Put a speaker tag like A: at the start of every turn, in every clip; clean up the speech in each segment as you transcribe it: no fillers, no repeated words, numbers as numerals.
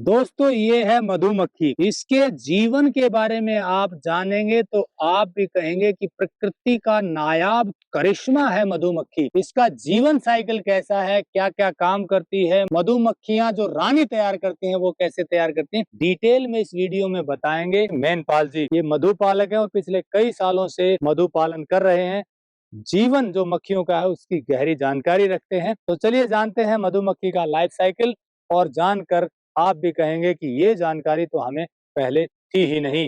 A: दोस्तों ये है मधुमक्खी। इसके जीवन के बारे में आप जानेंगे तो आप भी कहेंगे कि प्रकृति का नायाब करिश्मा है मधुमक्खी। इसका जीवन साइकिल कैसा है, क्या क्या काम करती है, मधुमक्खियां जो रानी तैयार करती हैं वो कैसे तैयार करती हैं, डिटेल में इस वीडियो में बताएंगे। मेनपाल जी ये मधुपालक है और पिछले कई सालों से मधु पालन कर रहे हैं। जीवन जो मक्खियों का है उसकी गहरी जानकारी रखते हैं। तो चलिए जानते हैं मधुमक्खी का लाइफ साइकिल, और जानकर आप भी कहेंगे कि ये जानकारी तो हमें पहले थी ही नहीं।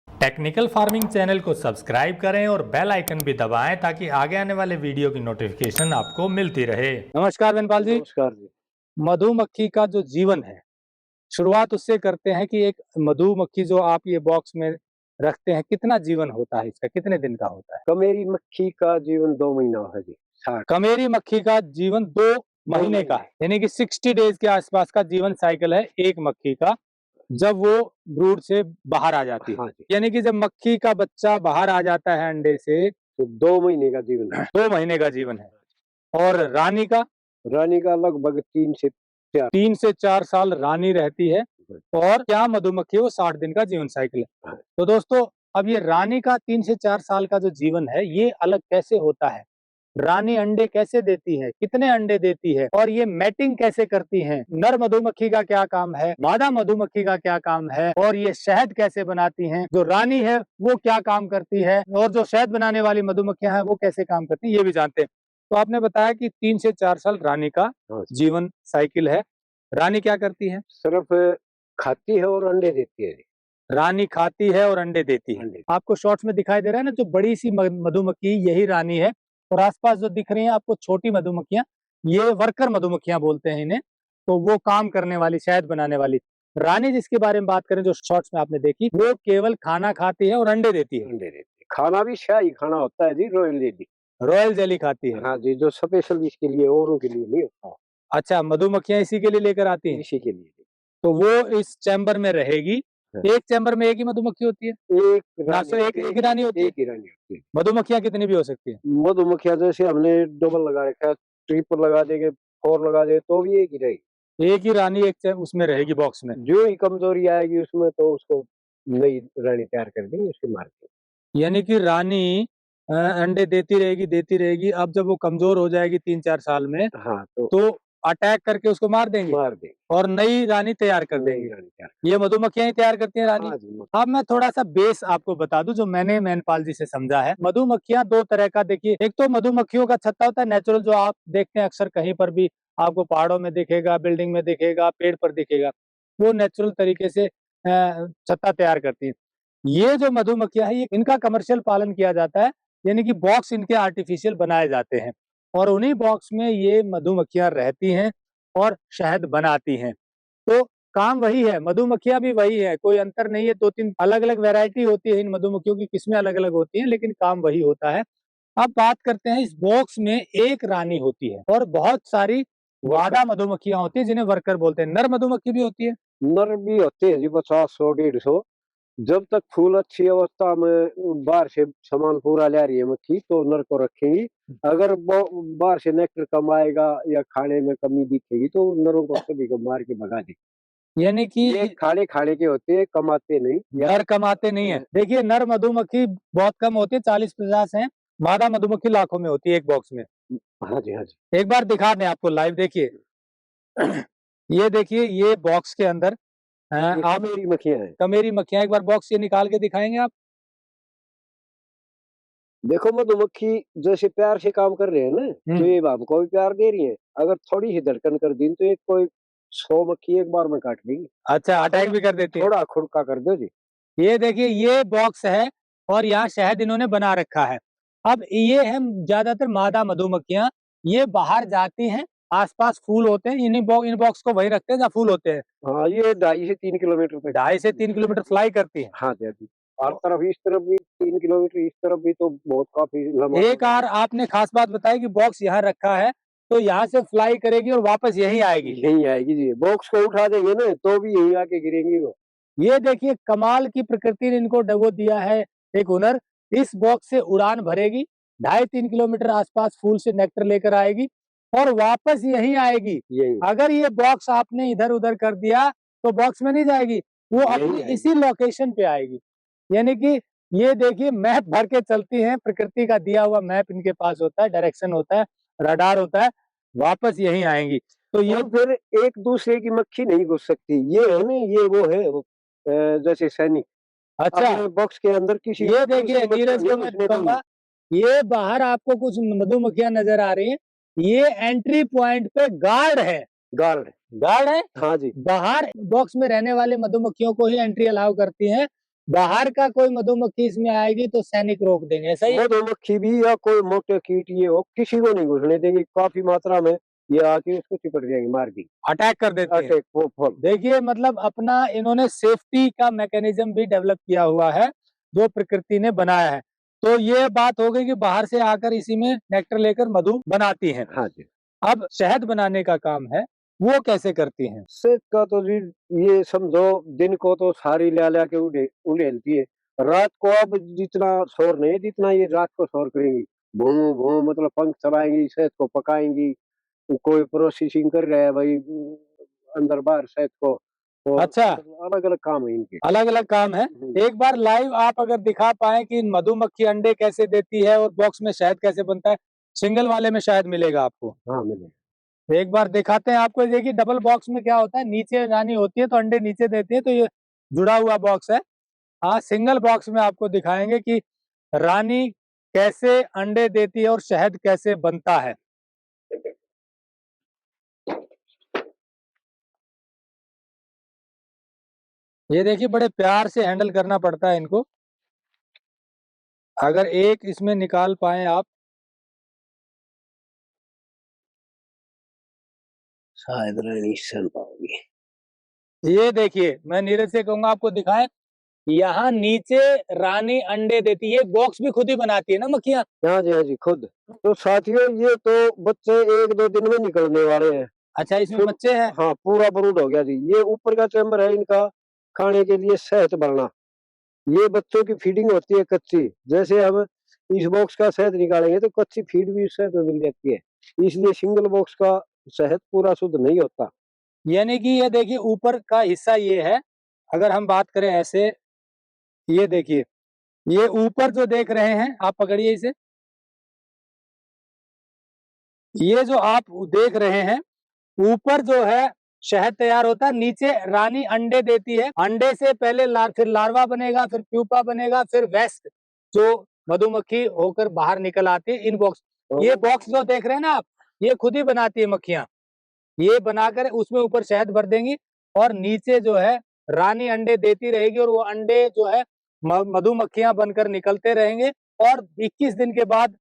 B: टेक्निकल फार्मिंग चैनल को सब्सक्राइब करें और बेल आइकन भी दबाएं ताकि आगे आने वाले वीडियो की नोटिफिकेशन आपको मिलती रहे।
A: नमस्कार वेनपाल जी।
C: नमस्कार जी।
A: मधुमक्खी का जो जीवन है, शुरुआत उससे करते हैं कि एक मधुमक्खी जो आप ये बॉक्स में रखते हैं, कितना जीवन होता है इसका, कितने दिन का होता है?
C: कमेरी मक्खी का जीवन 2 महीना है जी।
A: कमेरी मक्खी का जीवन 2 महीने का है, यानी कि 60 डेज के आसपास का जीवन साइकिल है एक मक्खी का, जब वो ब्रूड से बाहर आ जाती है।
C: हाँ जी।
A: यानी कि जब मक्खी का बच्चा बाहर आ जाता है अंडे से
C: तो 2 महीने का जीवन है।
A: 2 महीने का जीवन है। और रानी का
C: लगभग 3 से 4
A: साल रानी रहती है। और क्या मधुमक्खी वो 60 दिन का जीवन साइकिल है। तो दोस्तों अब ये रानी का 3 से 4 साल का जो जीवन है ये अलग कैसे होता है, रानी अंडे कैसे देती है, कितने अंडे देती है, और ये मैटिंग कैसे करती है, नर मधुमक्खी का क्या काम है, मादा मधुमक्खी का क्या काम है, और ये शहद कैसे बनाती हैं, जो रानी है वो क्या काम करती है, और जो शहद बनाने वाली मधुमक्खियां हैं वो कैसे काम करती हैं, ये भी जानते हैं। तो आपने बताया कि 3 से 4 साल रानी का जीवन साइकिल है। रानी क्या करती है?
C: सिर्फ खाती है और अंडे देती है।
A: रानी खाती है और अंडे देती है। आपको शॉर्ट्स में दिखाई दे रहा है ना, जो बड़ी सी मधुमक्खी यही रानी है, और आसपास जो दिख रही हैं आपको छोटी मधुमक्खियां, ये वर्कर मधुमक्खियां बोलते हैं इन्हें। तो वो काम करने वाली, शहद बनाने वाली। रानी जिसके बारे में बात करें, जो शॉर्ट्स में आपने देखी, वो केवल खाना खाती है और अंडे देती है।
C: खाना भी शाही खाना होता है जी,
A: रॉयल जेली खाती है।
C: हाँ जी, जो स्पेशल इसके लिए, औरों के लिए नहीं होता।
A: अच्छा, मधुमक्खियां इसी के लिए लेकर आती हैं?
C: इसी के लिए।
A: तो वो इस चैम्बर में रहेगी। एक चैम्बर में एक ही मधुमक्खी होती है?
C: एक
A: ही रानी होती है।
C: एक ही रानी होती है।
A: मधुमक्खियां कितनी भी हो सकती है?
C: मधुमक्खियां जैसे हमने डबल लगा रखा है, ट्रिपल लगा देंगे, 4 लगा दे तो भी एक ही रहेगी।
A: एक ही रानी उसमें रहेगी बॉक्स में।
C: जो ही कमजोरी आएगी उसमें तो उसको नई रानी तैयार कर देंगे उसके मार के।
A: यानी कि रानी अंडे देती रहेगी। अब जब वो कमजोर हो जाएगी 3-4 साल में,
C: हाँ,
A: तो अटैक करके उसको मार देंगे और नई रानी तैयार कर देंगे। ये मधुमक्खियां ही तैयार करती हैं रानी।
C: हाँ
A: अब मैं थोड़ा सा बेस आपको बता दूं, जो मैंने मेनपाल जी से समझा है। मधुमक्खियां 2 तरह का, देखिए, एक तो मधुमक्खियों का छत्ता होता है नेचुरल, जो आप देखते हैं अक्सर कहीं पर भी आपको पहाड़ों में दिखेगा, बिल्डिंग में दिखेगा, पेड़ पर दिखेगा। वो नेचुरल तरीके से छत्ता तैयार करती है। ये जो मधुमक्खियां है, इनका कमर्शियल पालन किया जाता है, यानी कि बॉक्स इनके आर्टिफिशियल बनाए जाते हैं, और उन्हीं बॉक्स में ये मधुमक्खियां रहती हैं और शहद बनाती हैं। तो काम वही है, मधुमक्खियां भी वही है, कोई अंतर नहीं है। 2-3 अलग-अलग वैरायटी होती है इन मधुमक्खियों की, किस्में अलग-अलग होती हैं, लेकिन काम वही होता है। अब बात करते हैं, इस बॉक्स में एक रानी होती है और बहुत सारी मादा मधुमक्खियां होती है जिन्हें वर्कर बोलते हैं। नर मधुमक्खी भी होती है?
C: नर भी होते हैं जी, 50, 100, 150। जब तक फूल अच्छी अवस्था में बाहर से सामान पूरा ले रही है मक्खी तो नर को रखेंगी। अगर बाहर से नेक्टर कम आएगा या खाने में कमी दिखेगी तो नरों को सभी को मार के भगा देगी।
A: यानी कि
C: ये खाने के होते हैं, कमाते नहीं।
A: नर कमाते नहीं है। देखिए, नर मधुमक्खी बहुत कम होती है, 40-50 हैं। मादा मधुमक्खी लाखों में होती है एक बॉक्स में।
C: हाँ जी, हाँ जी।
A: एक बार दिखा दें आपको लाइव, देखिए। ये देखिए, ये बॉक्स के अंदर आप
C: कमेरी मक्खियां हैं।
A: कमेरी मक्खियां, एक बार बॉक्स ये निकाल के दिखाएंगे आप?
C: देखो, मधुमक्खी जैसे प्यार से काम कर रहे हैं ना, तो ये हमको भी प्यार दे रही है। अगर थोड़ी ही धड़कन कर दी तो एक कोई 100 मक्खी एक बार में काट देगी।
A: अच्छा, अटैक भी कर देती है।
C: थोड़ा खुड़का कर दो जी।
A: ये देखिए, ये बॉक्स है और यहाँ शहद इन्होंने बना रखा है। अब ये है ज्यादातर मादा मधुमक्खियां, ये बाहर जाती हैं, आसपास फूल होते हैं, इन बॉक्स को वही रखते हैं जहाँ फूल होते हैं।
C: हाँ, ये 2.5 से 3 किलोमीटर तक
A: 2.5 से 3 किलोमीटर फ्लाई करती है।
C: हाँ जी, हर तरफ, इस तरफ भी 3 किलोमीटर, इस तरफ भी, तो बहुत काफी लंबा।
A: एक और आपने खास बात बताई कि बॉक्स यहाँ रखा है, तो यहाँ से फ्लाई करेगी और वापस यही आएगी।
C: यही आएगी जी। बॉक्स को उठा देंगे ना तो भी यही आके गिरेंगी वो।
A: ये देखिए, कमाल की प्रकृति ने इनको वो दिया है, एक हुनर। इस बॉक्स से उड़ान भरेगी, 2.5-3 किलोमीटर आसपास फूल से नेक्टर लेकर आएगी और वापस यही आएगी। अगर ये बॉक्स आपने इधर उधर कर दिया तो बॉक्स में नहीं जाएगी, वो
C: नहीं
A: अपनी
C: आएगी।
A: इसी लोकेशन पे आएगी। यानी कि ये देखिए मैप भर के चलती हैं, प्रकृति का दिया हुआ मैप इनके पास होता है, डायरेक्शन होता है, रडार होता है, वापस यहीं आएंगी। तो ये
C: और फिर एक दूसरे की मक्खी नहीं घुस सकती। ये है ना, ये वो है जैसे सैनिक
A: अच्छा,
C: अपने बॉक्स के अंदर किसी
A: ये देखिए
C: दूसरी मक्खी
A: नीरज
C: नहीं
A: को मैं
C: घुसने देंगी।
A: कहूंगा, ये बाहर आपको कुछ मधुमक्खियां नजर आ रही हैं, ये एंट्री पॉइंट पे गार्ड है।
C: गार्ड।
A: गार्ड है,
C: हाँ जी।
A: बाहर बॉक्स में रहने वाले मधुमक्खियों को ही एंट्री अलाउ करती हैं। बाहर का कोई मधुमक्खी इसमें आएगी तो सैनिक रोक देंगे, सही है?
C: मधुमक्खी भी या कोई मोटे कीट ये हो, किसी को नहीं घुसने देंगी। काफी मात्रा में ये आके उसको चिपट जाएंगी, मार दी,
A: अटैक कर देती हैं।
C: अटैक वो फॉल।
A: देखिए मतलब अपना इन्होंने सेफ्टी का मैकेनिज्म भी डेवलप किया हुआ है, जो प्रकृति ने बनाया है। तो ये बात हो गई कि बाहर से आकर इसी में नेक्टर लेकर मधु बनाती हैं।
C: हाँ जी।
A: अब शहद बनाने का काम है, वो कैसे करती हैं?
C: शहद का तो जी ये समझो, दिन को तो सारी ला के उड़ेलती है। रात को अब जितना शोर नहीं, जितना ये रात को शोर करेंगी। भूं भूं मतलब पंख चलाएंगी, शहद को पकाएंगी। कोई प्रोसेसिंग कर रहा है भाई, अंदर बाहर शहद को। तो
A: अच्छा,
C: अलग अलग काम है इनके।
A: अलग अलग काम है। एक बार लाइव आप अगर दिखा पाए कि मधुमक्खी अंडे कैसे देती है और बॉक्स में शहद कैसे बनता है, सिंगल वाले में शायद मिलेगा आपको।
C: हाँ मिले।
A: एक बार दिखाते हैं आपको। देखिए डबल बॉक्स में क्या होता है, नीचे रानी होती है तो अंडे नीचे देती है, तो ये जुड़ा हुआ बॉक्स है। हाँ, सिंगल बॉक्स में आपको दिखाएंगे कि रानी कैसे अंडे देती है और शहद कैसे बनता है। ये देखिए बड़े प्यार से हैंडल करना पड़ता है इनको। अगर एक इसमें निकाल पाए आप,
C: शायद रानी सन पाओगे।
A: ये देखिए मैं नीरज से कहूंगा आपको दिखाएं, यहाँ नीचे रानी अंडे देती है, बॉक्स भी खुद ही बनाती है ना मक्खियां।
C: हाँ जी, हाँ जी, खुद। तो साथियों ये तो बच्चे 1-2 दिन में निकलने वाले हैं।
A: अच्छा, इसमें
C: फिर
A: बच्चे हैं।
C: हाँ, पूरा ब्रूड हो गया जी। ये ऊपर का चैम्बर है इनका खाने के लिए शहद भरना। ये बच्चों की फीडिंग होती है कच्ची। जैसे हम इस बॉक्स का शहद निकालेंगे तो कच्ची फीड भी शहद में मिल जाती है। इसलिए सिंगल बॉक्स का शहद पूरा शुद्ध नहीं होता।
A: यानी कि ये देखिए ऊपर का हिस्सा ये है। अगर हम बात करें ऐसे, ये देखिए, ये ऊपर जो देख रहे हैं आप, पकड़िए इसे। ये जो आप देख रहे हैं, ऊपर जो है शहद तैयार होता है, नीचे रानी अंडे देती है। अंडे से पहले फिर लार्वा बनेगा, फिर प्यूपा बनेगा, फिर वेस्ट जो मधुमक्खी होकर बाहर निकल आती है इन बॉक्स। ये बॉक्स जो देख रहे हैं ना आप, ये खुद ही बनाती है मक्खियां। ये बनाकर उसमें ऊपर शहद भर देंगी और नीचे जो है रानी अंडे देती रहेगी, और वो अंडे जो है मधुमक्खियां बनकर निकलते रहेंगे। और 21 दिन के बाद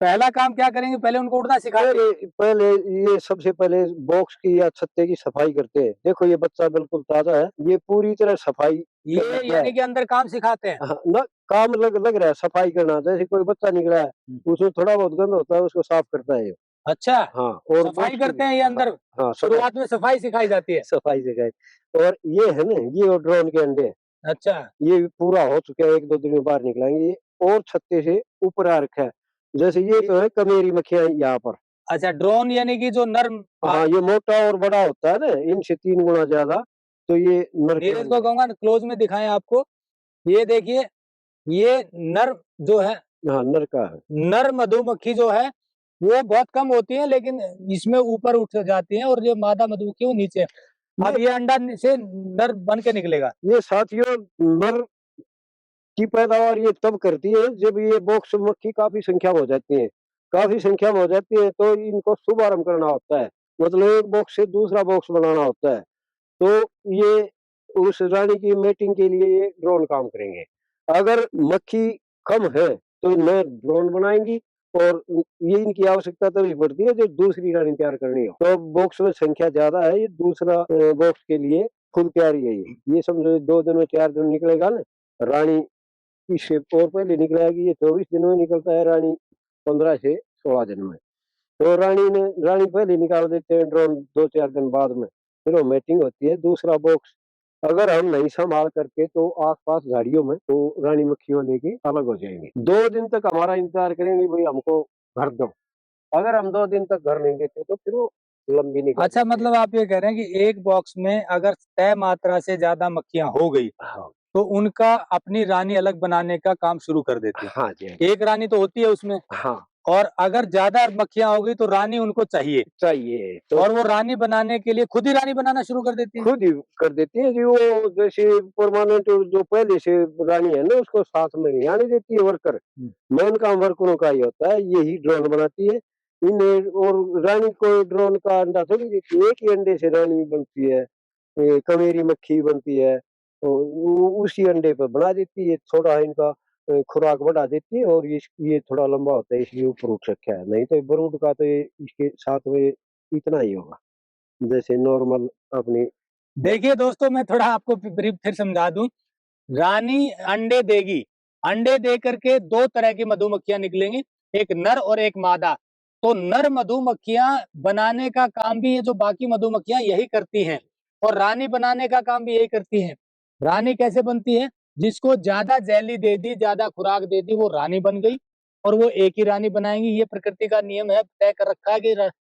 A: पहला काम क्या करेंगे, पहले उनको उड़ना सिखाएंगे।
C: पहले ये सबसे पहले बॉक्स की या छत्ते की सफाई करते हैं। देखो ये बच्चा बिल्कुल ताजा है, ये पूरी तरह सफाई
A: ये
C: कर रखा है।
A: यानी कि अंदर काम सिखाते हैं।
C: हाँ, ना काम लग रहा है सफाई करना। जैसे कोई बच्चा निकला है, उसमें थोड़ा बहुत गंद होता है, उसको साफ करता है ये।
A: अच्छा,
C: हाँ, और
A: सफाई
C: बॉक्स की
A: करते हैं ये
C: हाँ,
A: अंदर।
C: हाँ, सफाई
A: शुरुआत में सफाई सिखाई जाती है।
C: सफाई से गए। और ये है ना, ये ड्रोन के अंडे हैं।
A: अच्छा,
C: ये भी पूरा हो चुका है, 1-2 दिन में बाहर निकलेंगे ये। और छत्ते से ऊपर आ रखा है। जैसे ये तो है कमेरी मक्खियाँ यहाँ पर।
A: अच्छा, ड्रोन यानी कि जो नर।
C: हाँ, ये मोटा और बड़ा होता है ना, इनसे 3 गुना ज्यादा। तो ये नर के
A: नीरज
C: अंडे
A: को
C: हैं।
A: कहूंगा क्लोज में दिखाएं आपको। ये देखिए, ये नर जो है,
C: हाँ, नर का है।
A: नर मधुमक्खी जो है वो बहुत कम होती है, लेकिन इसमें ऊपर उठ जाती है, और ये मादा मधुमक्खी वो नीचे है। अब ये अंडा से नर बन के निकलेगा।
C: ये साथियों नर की पैदावार ये तब करती है जब ये बॉक्स मक्खी काफी संख्या में हो जाती है। काफी संख्या में हो जाती है तो इनको शुभारंभ करना होता है। मतलब एक बॉक्स से दूसरा बॉक्स बनाना होता है। तो ये उस रानी की मेटिंग के लिए ये ड्रोन काम करेंगे। अगर मक्खी कम है तो नए ड्रोन बनाएंगी। और ये इनकी आवश्यकता तभी पड़ती है जब दूसरी रानी तैयार करनी हो। तो बॉक्स में संख्या ज्यादा है, ये दूसरा बॉक्स के लिए फुल तैयारी है। ये समझो 2 दिन में 4 दिन निकलेगा ना रानी की शेप। और पहले निकला कि ये 24 दिन में निकलता है, रानी 15 से 16 दिन में। तो रानी पहले निकाल देते हैं ड्रोन 2-4 दिन बाद में। फिर वो मैटिंग होती है। दूसरा बॉक्स अगर हम नहीं संभाल करके तो आसपास झाड़ियों में तो रानी मक्खियों लेके अलग हो जाएंगे। 2 दिन तक हमारा इंतजार करेंगे भाई हमको घर दो। अगर हम 2 दिन तक घर नहीं देते तो फिर वो लंबी निकल
A: अच्छा,
C: जाती है।
A: मतलब आप ये कह रहे हैं कि एक बॉक्स में अगर तय मात्रा से ज्यादा मक्खियां हो गई
C: हाँ,
A: तो उनका अपनी रानी अलग बनाने का काम शुरू कर देती
C: हाँ जी, हाँ
A: है।
C: जी।
A: एक रानी तो होती है उसमें,
C: हाँ,
A: और अगर ज्यादा मक्खियां हो गई तो रानी उनको चाहिए,
C: चाहिए तो
A: और वो रानी बनाने के लिए खुद ही रानी बनाना शुरू कर देती है।
C: खुद ही कर देती है जी। वो जैसे परमानेंट जो पहले से रानी है ना, उसको साथ में नहीं आने देती है वर्कर।
A: हम्म।
C: मेन काम वर्करों का ही होता है, यही ड्रोन बनाती है इन्हें। और रानी को ड्रोन का अंडा थोड़ी देती है, एक ही अंडे से रानी बनती है, कमेरी मक्खी बनती है, तो उसी अंडे पर बना देती है। थोड़ा इनका खुराक बढ़ा देती है, और ये थोड़ा लंबा होता है इसलिए ऊपर उठ रखा है। नहीं तो ब्रूड का तो ये इसके साथ में इतना ही होगा जैसे नॉर्मल अपनी।
A: देखिए दोस्तों, मैं थोड़ा आपको ब्रीफ फिर समझा दूं। रानी अंडे देगी, अंडे दे करके दो तरह की मधुमक्खियां निकलेंगी, एक नर और एक मादा। तो नर मधुमक्खियां बनाने का काम भी ये जो बाकी मधुमक्खियां यही करती हैं, और रानी बनाने का काम भी यही करती हैं। रानी कैसे बनती है? जिसको ज्यादा जैली दे दी, ज्यादा खुराक दे दी, वो रानी बन गई, और वो एक ही रानी बनाएंगी। ये प्रकृति का नियम है, तय कर रखा है कि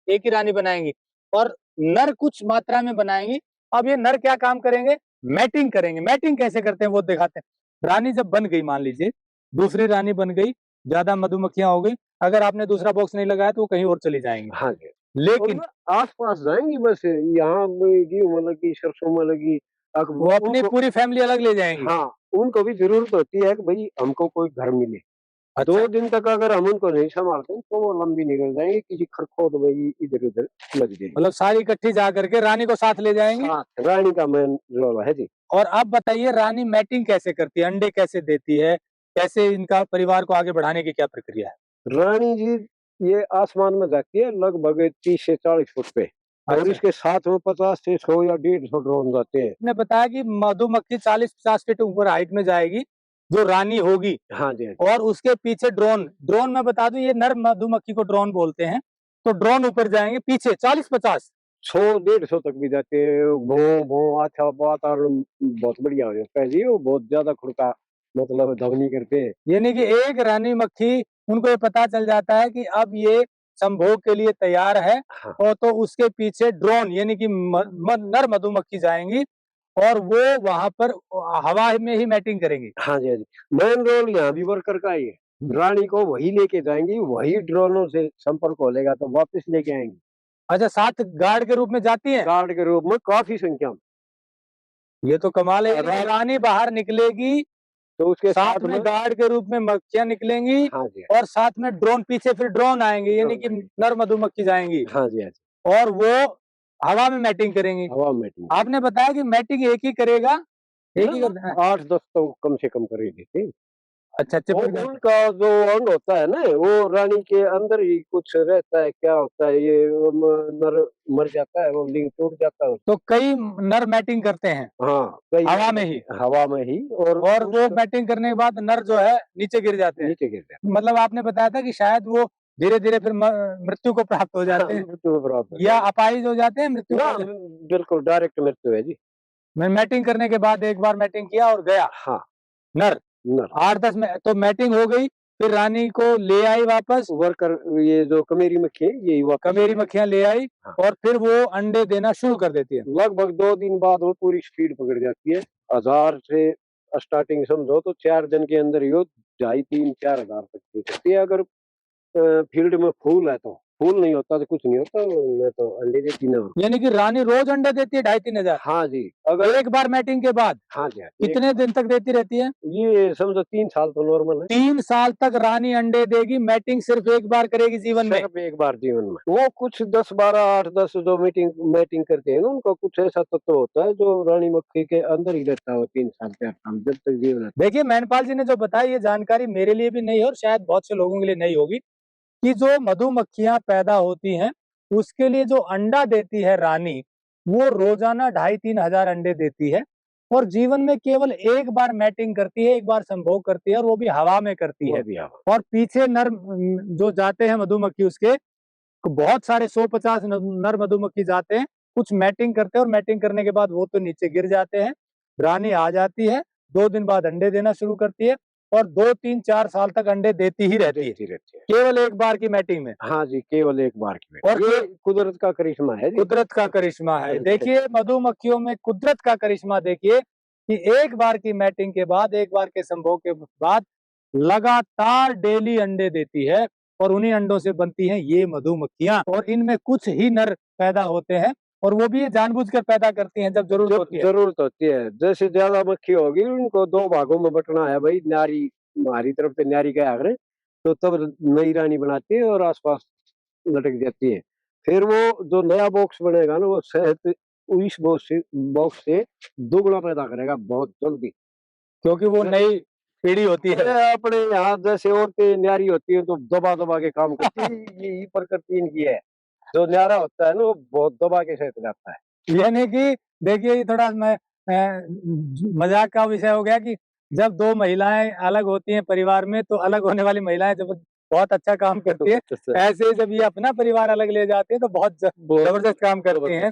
A: एक ही रानी बनाएंगी, और नर कुछ मात्रा में बनाएंगी। अब ये नर क्या काम करेंगे? मैटिंग करेंगे। मैटिंग कैसे करते हैं वो दिखाते हैं। रानी जब बन गई, मान लीजिए दूसरी रानी बन गई, ज्यादा मधुमक्खियां हो गई, अगर आपने दूसरा बॉक्स नहीं लगाया तो वो कहीं और चली जाएंगी।
C: हाँ जी। और
A: लेकिन
C: वो आस-पास जाएँगी बस, यहाँ में गेहूँ में लगी, सरसों में लगी,
A: वो अपनी
C: उनको
A: पूरी फैमिली अलग ले जाएंगी।
C: हाँ, उनको भी ज़रूरत होती है कि भई हमको कोई घर मिले।
A: अच्छा,
C: 2 दिन तक अगर हम उनको नहीं संभालते तो वो लंबी निकल जाएँगी, किसी खरखोट में ही इधर-उधर लग जाएँगी।
A: मतलब सारी इकट्ठी जा करके रानी को साथ ले जाएंगी।
C: साथ रानी का मेन रोल है जी।
A: और अब बताइए, रानी मैटिंग कैसे करती है, अंडे कैसे देती है, कैसे इनका परिवार को आगे बढ़ाने की क्या प्रक्रिया है?
C: रानी जी ये आसमान में जाती है लगभग 30 से 40 फुट पे, और
A: अच्छा,
C: इसके साथ में 50 से 100 या 150 ड्रोन जाते हैं।
A: आपने बताया कि मधुमक्खी 40-50 फीट ऊपर हाइट में जाएगी, जो रानी होगी,
C: हाँ जी, हाँ जी।
A: और उसके पीछे ड्रोन। ड्रोन मैं बता दूं, ये नर मधुमक्खी को ड्रोन बोलते हैं। तो ड्रोन ऊपर जाएंगे, पीछे 40-50।
C: 100-150 तक भी जाते हैं। भों भों अच्छा वातावरण बहुत बढ़िया हो जाता है जी। वो बहुत ज्यादा खुड़का मतलब ध्वनि करते हैं।
A: यानी कि एक रानी मक्खी, उनको ये पता चल जाता है कि अब ये संभोग के लिए तैयार है,
C: हाँ,
A: और तो उसके पीछे ड्रोन यानी कि नर मधुमक्खी जाएंगी, और वो वहां पर हवा में ही मैटिंग करेंगी।
C: हाँ जी, हाँ जी। मेन रोल यहाँ भी वर्कर का ही है। रानी को वही लेके जाएंगी, वही ड्रोनों से संपर्क हो लेगा तो वापस लेके आएंगी
A: अच्छा, साथ गार्ड के रूप में जाती है।
C: गार्ड के रूप में काफी संख्या में।
A: ये तो कमाल है।
C: रा-
A: रानी बाहर निकलेगी,
C: तो उसके
A: साथ
C: साथ
A: में
C: में
A: गार्ड के रूप में मक्खियां निकलेंगी,
C: हाँ जी,
A: और साथ में ड्रोन, पीछे फिर ड्रोन आएंगे यानी कि
C: हाँ
A: नर मधुमक्खी जाएंगी,
C: जी, हाँ जी, हाँ जी।
A: और वो हवा में मैटिंग करेंगी।
C: हवा में टीम
A: आपने बताया कि मैटिंग एक ही करेगा, एक ही
C: हाँ,
A: करता है।
C: 8-10 तो कम से कम कर ही देते हैं।
A: अच्छा,
C: वो
A: चिपक जाता
C: उनका जो अंग होता है ना, वो रानी के अंदर ही कुछ रहता है। क्या होता है ये, वो नर मर जाता है, वो लिंग टूट जाता है।
A: है। तो कई नर मैटिंग करते हैं
C: हाँ, कई
A: हवा में ही,
C: हवा में ही,
A: और वो
C: उसका
A: मैटिंग करने के बाद नर जो है नीचे गिर जाते हैं।
C: नीचे गिर जाता
A: मतलब आपने बताया था कि शायद वो धीरे धीरे फिर मृत्यु को प्राप्त हो
C: है। हाँ,
A: जाते हैं,
C: मृत्यु बराबर
A: या अपाहिज हो जाते हैं, मृत्यु
C: ना,
A: को।
C: बिल्कुल डायरेक्ट मृत्यु है जी।
A: मैं मैटिंग करने के बाद एक बार मैटिंग किया और गया
C: हाँ,
A: नर,
C: नर
A: 8-10 में तो मैटिंग हो गई, फिर रानी को ले आई वापस,
C: वर्कर, ये जो कमेरी मक्खी है यही वापस
A: कमेरी मक्खियां ले आई,
C: हाँ,
A: और फिर वो अंडे देना शुरू कर देती है।
C: लगभग 2 दिन बाद वो पूरी स्पीड पकड़ जाती है। 1000 से स्टार्टिंग समझो तो 4 दिन के अंदर ही वो 2.5 3-4 हज़ार तक दे सकती है। अगर फील्ड में फूल है तो, फूल नहीं होता तो कुछ नहीं होता, नहीं तो अंडे देती ना।
A: यानी कि रानी रोज अंडे देती है 2,500-3,000
C: हाँ जी, अगर
A: एक बार मैटिंग के बाद?
C: हाँ जी, हाँ,
A: कितने दिन तक देती रहती है?
C: ये समझो 3 साल तो नॉर्मल है।
A: 3 साल तक रानी अंडे देगी। मैटिंग सिर्फ एक बार करेगी जीवन में।
C: सिर्फ एक बार जीवन में। वो कुछ 10-12, 8-10 जो मैटिंग करते हैं ना, उनका कुछ ऐसा तत्व होता है जो रानी मक्खी के अंदर ही रहता है वो 3 साल 4 साल जब तक जीवन है।
A: देखिए, मैनपाल जी ने जो बताया, ये जानकारी मेरे लिए भी नहीं है, और शायद बहुत से लोगों के लिए नहीं होगी, कि जो मधुमक्खियां पैदा होती हैं, उसके लिए जो अंडा देती है रानी, वो रोजाना 2,500-3,000 अंडे देती है, और जीवन में केवल एक बार मैटिंग करती है, एक बार संभोग करती है, और वो भी हवा में करती
C: वो
A: है।
C: भी हाँ।
A: और पीछे नर जो जाते हैं मधुमक्खी, उसके बहुत सारे 100-50 नर मधुमक्खी जाते हैं, कुछ मैटिंग करते हैं, और मैटिंग करने के बाद वो तो नीचे गिर जाते हैं। रानी आ जाती है, 2 दिन बाद अंडे देना शुरू करती है, और 2-3-4 साल तक अंडे देती ही रहती है,
C: देती रहती है।
A: केवल एक बार की मैटिंग में।
C: हाँ जी, केवल एक बार की
A: और
C: मैटिंग। ये कुदरत का करिश्मा है जी।
A: कुदरत का करिश्मा है। देखिए मधुमक्खियों में कुदरत का करिश्मा देखिए कि एक बार की मैटिंग के बाद, एक बार के संभोग के बाद लगातार डेली अंडे देती है और उन्हीं अंडों से बनती हैं ये मधुमक्खियां। और इनमें कुछ ही नर पैदा होते हैं और वो भी ये जानबूझकर पैदा करती हैं जब जरूरत होती है।
C: जरूरत होती है, जैसे ज्यादा मक्खी होगी उनको 2 भागों में बंटना है भाई, नारी हमारी तरफ से नारी के आगे, तो तब नई रानी बनाती है और आसपास लटक जाती है। फिर वो जो नया बॉक्स बनेगा ना, वो शहद इस बॉक्स से दुगना पैदा करेगा बहुत जल्दी।
A: क्योंकि वो नई पीढ़ी होती है।
C: अरे अपने यहाँ जैसे औरतें न्यारी होती है तो दबा दबा के काम करती है, ये प्रकृति इनकी है। जो न्यारा होता है ना वो बहुत दबा के सहत जाता है।
A: यानी कि देखिए ये थोड़ा मजाक का विषय हो गया कि जब दो महिलाएं अलग होती हैं परिवार में तो अलग होने वाली महिलाएं जब बहुत अच्छा काम करती है, ऐसे ही जब ये अपना परिवार अलग ले जाते हैं तो बहुत जबरदस्त काम करती हैं।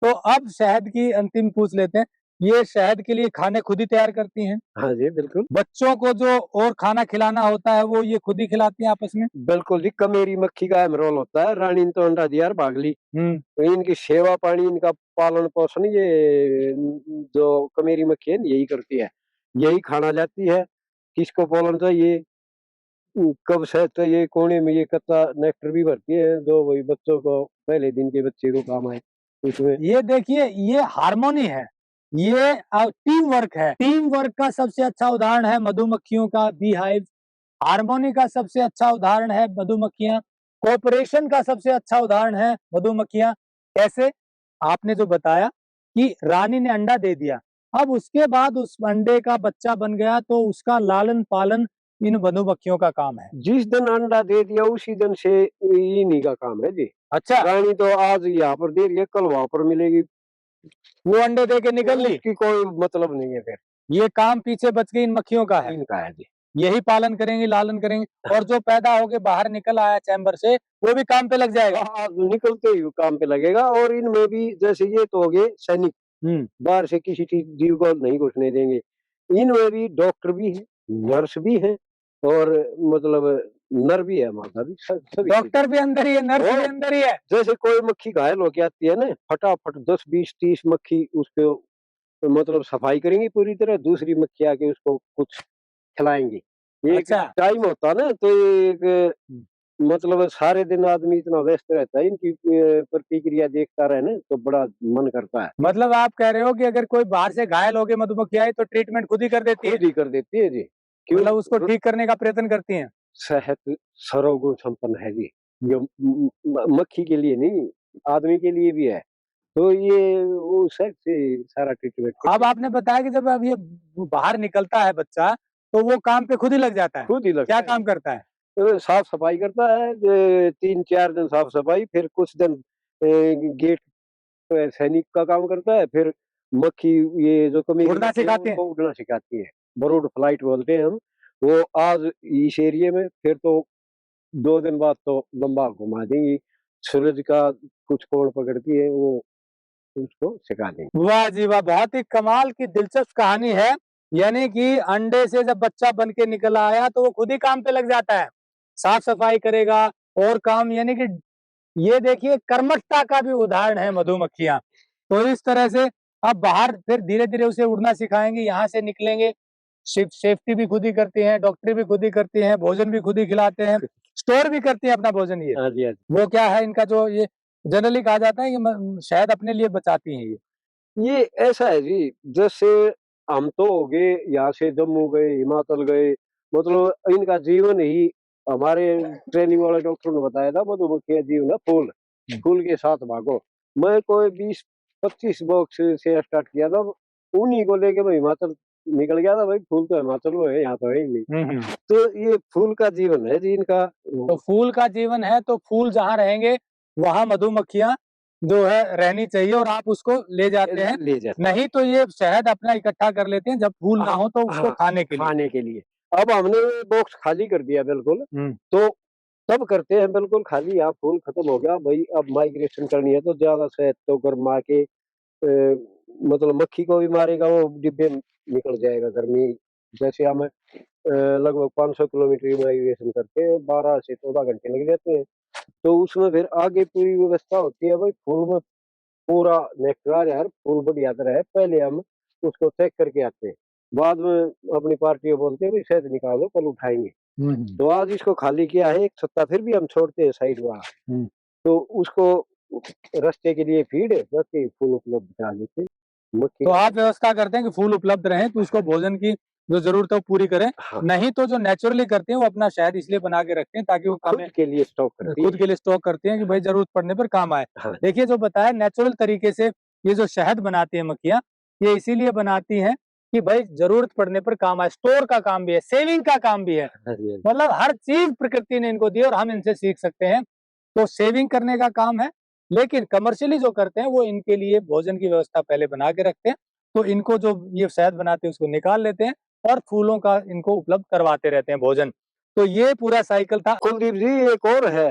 A: तो अब शहद की अंतिम पूछ लेते हैं, ये शहद के लिए खाने खुद ही तैयार करती हैं?
C: हाँ जी, बिल्कुल।
A: बच्चों को जो और खाना खिलाना होता है वो ये खुद ही खिलाती हैं आपस में?
C: बिल्कुल जी, कमेरी मक्खी का अहम रोल होता है। रानी ने तो अंडा दिया और भाग ली। तो इनकी सेवा पानी, इनका पालन पोषण ये जो कमेरी मक्खी है यही करती है। यही खाना लाती है, किसको पोलन चाहिए, कब शहद चाहिए, कोने में ये कच्चा नेक्टर भी भरती है जो वही बच्चों को पहले दिन के बच्चे को काम आए उसमें।
A: ये देखिए ये हार्मोनी है, ये टीम वर्क है। टीम वर्क का सबसे अच्छा उदाहरण है मधुमक्खियों का बी हाइव। हार्मोनी का सबसे अच्छा उदाहरण है मधुमक्खियां। कोऑपरेशन का सबसे अच्छा उदाहरण है मधुमक्खियां। कैसे? आपने जो बताया कि रानी ने अंडा दे दिया, अब उसके बाद उस अंडे का बच्चा बन गया तो उसका लालन पालन इन मधुमक्खियों का काम है।
C: जिस दिन अंडा दे दिया उसी दिन से इन्हीं का काम है जी।
A: अच्छा,
C: रानी तो आज यहाँ पर दे रही है, कल वहां पर मिलेगी,
A: वो अंडे दे के निकल ली,
C: उसकी कोई मतलब नहीं है। फिर
A: ये काम पीछे बच गई इन मक्खियों का है।
C: इनका है जी।
A: यही पालन करेंगे, लालन करेंगे और जो पैदा होके बाहर निकल आया चैम्बर से वो भी काम पे लग जाएगा।
C: हाँ, निकलते ही वो काम पे लगेगा। और इनमें भी जैसे ये तो हो गए सैनिक, बाहर से किसी चीज जीव को नहीं घुसने देंगे। इनमें भी डॉक्टर भी है, नर्स भी है और मतलब नर भी है, मादा भी, सभी
A: डॉक्टर भी अंदर ही है, नर्स भी अंदर ही है।
C: जैसे कोई मक्खी घायल होके आती है ना, फटाफट 10-20-30 मक्खी उसको मतलब सफाई करेंगी पूरी तरह, दूसरी मक्खी आके उसको कुछ खिलाएंगी। एक
A: अच्छा।
C: टाइम होता है ना, तो एक मतलब सारे दिन आदमी इतना व्यस्त रहता है, इनकी प्रतिक्रिया देखता रहे ना तो बड़ा मन करता है।
A: मतलब आप कह रहे हो कि अगर कोई बाहर से घायल होके मधुमक्खी आई तो ट्रीटमेंट खुद ही कर देती है?
C: खुद ही कर देती है जी।
A: मतलब उसको ठीक करने का प्रयत्न करती हैं?
C: शहद सर्वगुण संपन्न है जी। ये मक्खी के लिए नहीं, आदमी के लिए भी है। तो ये वो शहद से सारा ट्रीटमेंट
A: अब आपने बताया कि जब अब ये बाहर निकलता है बच्चा तो वो काम पे खुद ही लग जाता है।
C: खुद ही लगता
A: क्या
C: है।
A: काम करता है?
C: साफ सफाई करता है, 3-4 दिन साफ सफाई, फिर कुछ दिन गेट सैनिक का काम करता है, फिर मक्खी ये जो कमी
A: उड़ना सिखाती है?
C: उड़ना सिखाती है, बर्ड फ्लाइट बोलते हैं हम। वो आज इस एरिया में, फिर तो 2 दिन बाद तो लंबा घुमा देंगी, सूरज का कुछ कोण पकड़ती है वो उसको सिखा देंगी।
A: वाह जी वाह, बहुत ही कमाल की दिलचस्प कहानी है। यानी कि अंडे से जब बच्चा बन के निकल आया तो वो खुद ही काम पे लग जाता है, साफ सफाई करेगा और काम, यानी कि ये देखिए कर्मठता का भी उदाहरण है मधुमक्खियां। तो इस तरह से अब बाहर फिर धीरे धीरे उसे उड़ना सिखाएंगे, यहाँ से निकलेंगे, सेफ्टी भी खुद ही करती हैं, डॉक्टरी भी खुद ही करती हैं, भोजन भी खुद ही खिलाते हैं, स्टोर भी करती हैं अपना भोजन। ये
C: हाँ जी, हाँ जी।
A: वो क्या है इनका जो ये जनरली कहा जाता है कि शायद अपने लिए बचाती हैं
C: ये ऐसा है जी, जैसे हम तो हो गए यहाँ से जम्मू गए, हिमाचल गए, मतलब इनका जीवन ही हमारे ट्रेनिंग वाले डॉक्टर ने बताया था, मधुमक्खी का जीवन है फूल, फूल के साथ भागो। मैं कोई 20-25 बॉक्स से स्टार्ट किया था, उन्हीं को लेके मैं हिमाचल निकल गया था। भाई फूल तो हिमाचल में है, यहाँ तो है ही नहीं। तो ये फूल का जीवन है जी इनका।
A: तो फूल का जीवन है तो फूल जहाँ रहेंगे वहां मधुमक्खियां जो है रहनी चाहिए और आप उसको ले जाते हैं।
C: ले जाते
A: नहीं तो ये शहद अपना इकट्ठा कर लेते हैं जब फूल ना हो तो उसको खाने के लिए।
C: खाने के लिए अब हमने बॉक्स खाली कर दिया बिल्कुल, तो तब करते हैं बिल्कुल खाली। यहाँ फूल खत्म हो गया भाई, अब माइग्रेशन करनी है तो ज्यादा शहद तो गरमा के मतलब मक्खी को भी मारेगा, वो डिब्बे में निकल जाएगा गर्मी। जैसे हम लगभग 500 किलोमीटर माइग्रेशन करके 12 से 14 घंटे लग जाते हैं। तो उसमें फिर आगे पूरी व्यवस्था होती है भाई, फूल में पूरा नेक्टर आ जाए, फूल बढ़िया तरह है, पहले हम उसको चेक करके आते हैं। बाद में अपनी पार्टी को बोलते हैं भाई शहद निकालो, कल उठाएंगे। तो आज इसको खाली किया है, एक सप्ताह फिर भी हम छोड़ते हैं साइड वहाँ, तो उसको रास्ते के लिए फीड बस के फूल उपलब्ध करा देते हैं।
A: तो आप व्यवस्था करते हैं कि फूल उपलब्ध रहे तो उसको भोजन की जो जरूरत है वो पूरी करें।
C: हाँ,
A: नहीं तो जो नेचुरली करते हैं वो अपना शहद इसलिए बना के रखते हैं ताकि वो
C: खुद के लिए स्टॉक करती है।
A: खुद के लिए स्टॉक करते हैं कि भाई जरूरत पड़ने पर काम आए।
C: हाँ।
A: देखिए जो बताया नेचुरल तरीके से ये जो शहद बनाती है मक्खियां, ये इसीलिए बनाती हैं कि भाई जरूरत पड़ने पर काम आए। स्टोर का काम भी है, सेविंग का काम भी है,
C: हाँ जी, हाँ जी।
A: मतलब हर चीज प्रकृति ने इनको दी और हम इनसे सीख सकते हैं। तो सेविंग करने का काम है, लेकिन कमर्शियली जो करते हैं वो इनके लिए भोजन की व्यवस्था पहले बना के रखते हैं। तो इनको जो ये शहद बनाते हैं उसको निकाल लेते हैं और फूलों का इनको उपलब्ध करवाते रहते हैं भोजन। तो ये पूरा साइकिल था।
C: कुलदीप जी एक और है,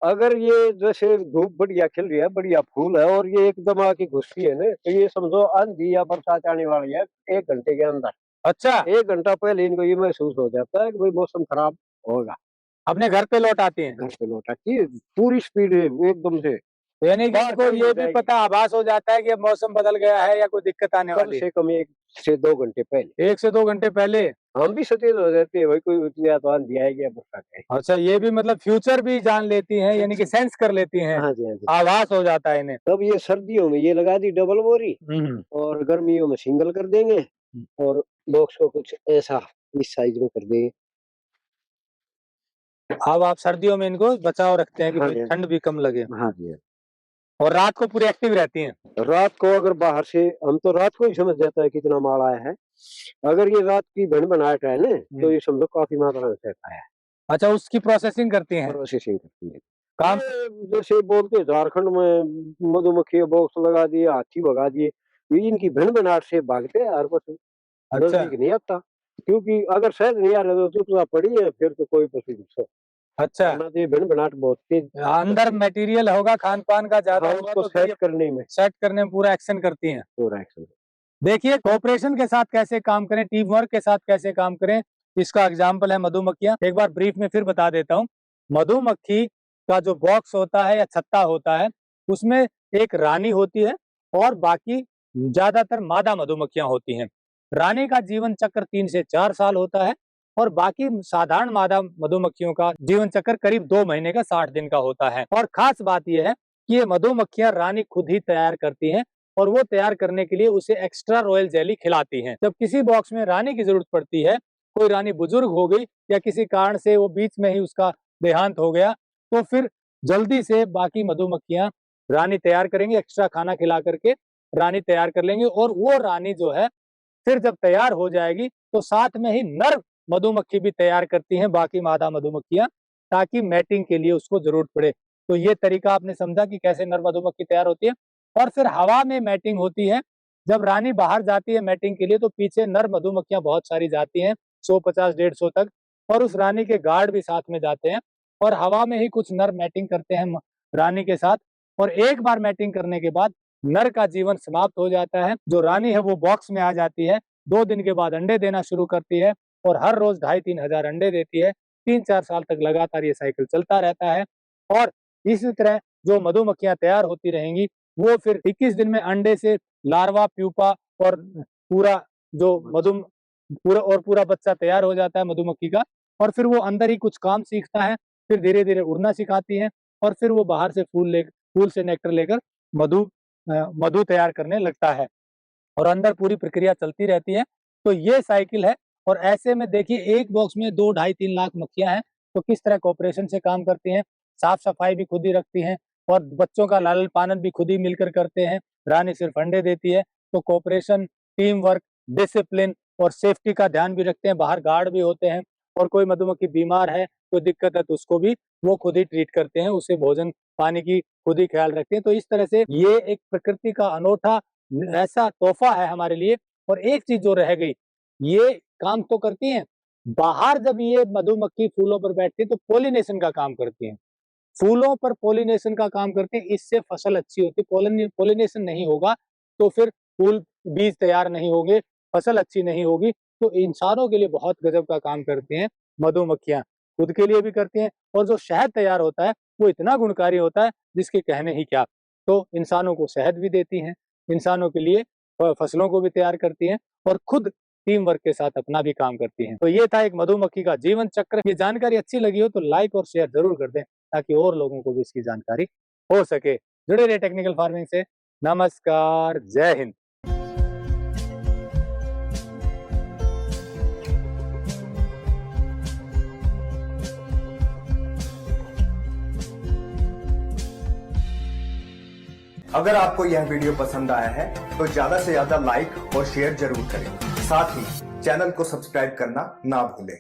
C: अगर ये जैसे धूप बढ़िया खिल रही है, बढ़िया फूल है और ये एकदम आके घुसती है ना, तो ये समझो आंधी या बरसात आने वाली है 1 घंटे के अंदर।
A: अच्छा,
C: 1 घंटा पहले इनको ये महसूस हो जाता है कि भाई मौसम खराब होगा,
A: अपने घर पे लौट आती हैं।
C: घर पे लौट आती है, पूरी स्पीड है एकदम से।
A: तो यानी कि
C: बाहर
A: इनको
C: चली
A: ये भी
C: जाएगी।
A: पता आभास हो जाता है कि अब मौसम बदल गया है या कोई दिक्कत आने
C: कम
A: वाली है।
C: से कम 1 से 2 घंटे पहले
A: 1 से 2 घंटे पहले।
C: हम भी सचेत हो जाते हैं भाई, कोई या तो आंधी आएगी या बरसात आएगी।
A: अच्छा, ये भी मतलब फ्यूचर भी जान लेती हैं, यानी कि सेंस कर लेती हैं,
C: हाँ जी, हाँ जी।
A: आभास हो जाता है इन्हें।
C: तब ये सर्दियों में ये लगा दी डबल बोरी और गर्मियों में सिंगल कर देंगे और बॉक्स को कुछ ऐसा इस साइज में कर देंगे।
A: अब आप सर्दियों में इनको बचाव रखते हैं कि
C: हाँ
A: भाई
C: जी, हाँ
A: ठंड भी कम लगे
C: जी। हाँ जी, हाँ।
A: और रात को पूरी एक्टिव रहती हैं।
C: रात को अगर बाहर से हम तो रात को ही समझ जाता है कितना माल आया है। अगर ये रात की भन-भनाहट है ना, तो ये समझो काफ़ी मात्रा में सेट आया है।
A: अच्छा, उसकी प्रोसेसिंग करती हैं।
C: प्रोसेसिंग करती है।
A: काम
C: ये जैसे बोलते हैं झारखंड में मधुमक्खी बॉक्स लगा दिए, हाथी भगा दिए, ये इनकी भन-भनाहट से भागते हैं हर पशु,
A: अच्छा,
C: नज़दीक नहीं आता। क्योंकि अगर शहद नहीं आ रहा तो चुपचाप पड़ी है, फिर तो कोई पशु घुसो
A: अच्छा,
C: वरना तो ये भन-भनाहट बहुत तेज
A: अंदर मटेरियल होगा, खान-पान का ज्यादा
C: हाँ,
A: होगा
C: उसको
A: तो
C: सेट
A: ये
C: करने में
A: सेट करने में पूरा एक्शन करती हैं।
C: पूरा एक्शन।
A: देखिए कोऑपरेशन के साथ कैसे काम करें, टीम वर्क के साथ कैसे काम करें, इसका एग्जाम्पल है मधुमक्खियां। एक बार ब्रीफ में फिर बता देता हूँ। मधुमक्खी का जो बॉक्स होता है या छत्ता होता है, उसमें एक रानी होती है और बाकी ज्यादातर मादा मधुमक्खियां होती हैं। रानी का जीवन चक्र 3 से 4 साल होता है और बाकी साधारण मादा मधुमक्खियों का जीवन चक्र करीब 2 महीने का 60 दिन का होता है। और खास बात यह है कि ये मधुमक्खियां रानी खुद ही तैयार करती हैं और वो तैयार करने के लिए उसे एक्स्ट्रा रॉयल जेली खिलाती हैं। जब किसी बॉक्स में रानी की जरूरत पड़ती है, कोई रानी बुजुर्ग हो गई या किसी कारण से वो बीच में ही उसका देहांत हो गया, तो फिर जल्दी से बाकी मधुमक्खियां रानी तैयार करेंगे, एक्स्ट्रा खाना खिला करके रानी तैयार कर लेंगे और वो रानी जो है फिर जब तैयार हो जाएगी तो साथ में ही नर मधुमक्खी भी तैयार करती हैं बाकी मादा मधुमक्खियां, ताकि मैटिंग के लिए उसको जरूरत पड़े। तो ये तरीका आपने समझा कि कैसे नर मधुमक्खी तैयार होती है। और फिर हवा में मैटिंग होती है। जब रानी बाहर जाती है मैटिंग के लिए तो पीछे नर मधुमक्खियां बहुत सारी जाती हैं, 150-150 तक, और उस रानी के गार्ड भी साथ में जाते हैं और हवा में ही कुछ नर मैटिंग करते हैं रानी के साथ। और एक बार मैटिंग करने के बाद नर का जीवन समाप्त हो जाता है। जो रानी है वो बॉक्स में आ जाती है, 2 दिन के बाद अंडे देना शुरू करती है और हर रोज 2,500-3 हजार अंडे देती है। 3-4 साल तक लगातार ये साइकिल चलता रहता है और इसी तरह जो मधुमक्खियां तैयार होती रहेंगी वो फिर 21 दिन में अंडे से लार्वा, प्यूपा और पूरा जो पूरा बच्चा तैयार हो जाता है मधुमक्खी का। और फिर वो अंदर ही कुछ काम सीखता है, फिर धीरे-धीरे उड़ना सिखाती है और फिर वो बाहर से फूल से नेक्टर लेकर मधु तैयार करने लगता है और अंदर पूरी प्रक्रिया चलती रहती है। तो ये साइकिल है और ऐसे में देखिए एक बॉक्स में 2 ढाई 3 लाख मक्खियां हैं, तो किस तरह कोऑपरेशन से काम करती हैं, साफ-सफाई भी खुद ही रखती हैं और बच्चों का लालन-पालन भी खुद ही मिलकर करते हैं। रानी सिर्फ अंडे देती है, तो कोऑपरेशन, टीम वर्क, डिसिप्लिन और सेफ्टी का ध्यान भी रखते हैं। बाहर गार्ड भी होते हैं और कोई मधुमक्खी बीमार है, कोई दिक्कत है तो उसको भी वो खुद ही ट्रीट करते हैं, उसे भोजन पानी की खुद ही ख्याल रखते हैं। तो इस तरह से ये एक प्रकृति का अनोखा ऐसा तोहफा है हमारे लिए। और एक चीज जो रह गई, ये काम तो करती हैं, बाहर जब ये मधुमक्खी फूलों पर बैठती है तो पॉलिनेशन का काम करती हैं। फूलों पर पॉलिनेशन का काम करते हैं, इससे फसल अच्छी होती है। पॉलिनेशन नहीं होगा तो फिर फूल बीज तैयार नहीं होंगे, फसल अच्छी नहीं होगी। तो इंसानों के लिए बहुत गजब का काम करती हैं मधुमक्खियां, खुद के लिए भी करती हैं और जो शहद तैयार होता है वो इतना गुणकारी होता है जिसके कहने ही क्या। तो इंसानों को शहद भी देती हैं, इंसानों के लिए फसलों को भी तैयार करती हैं और खुद टीम वर्क के साथ अपना भी काम करती हैं। तो ये था एक मधुमक्खी का जीवन चक्र। ये जानकारी अच्छी लगी हो तो लाइक और शेयर जरूर कर दें ताकि और लोगों को भी इसकी जानकारी हो सके। जुड़े रहे टेक्निकल फार्मिंग से। नमस्कार, जय हिंद।
D: अगर आपको यह वीडियो पसंद आया है तो ज्यादा से ज्यादा लाइक और शेयर जरूर करें। साथ ही चैनल को सब्सक्राइब करना ना भूलें।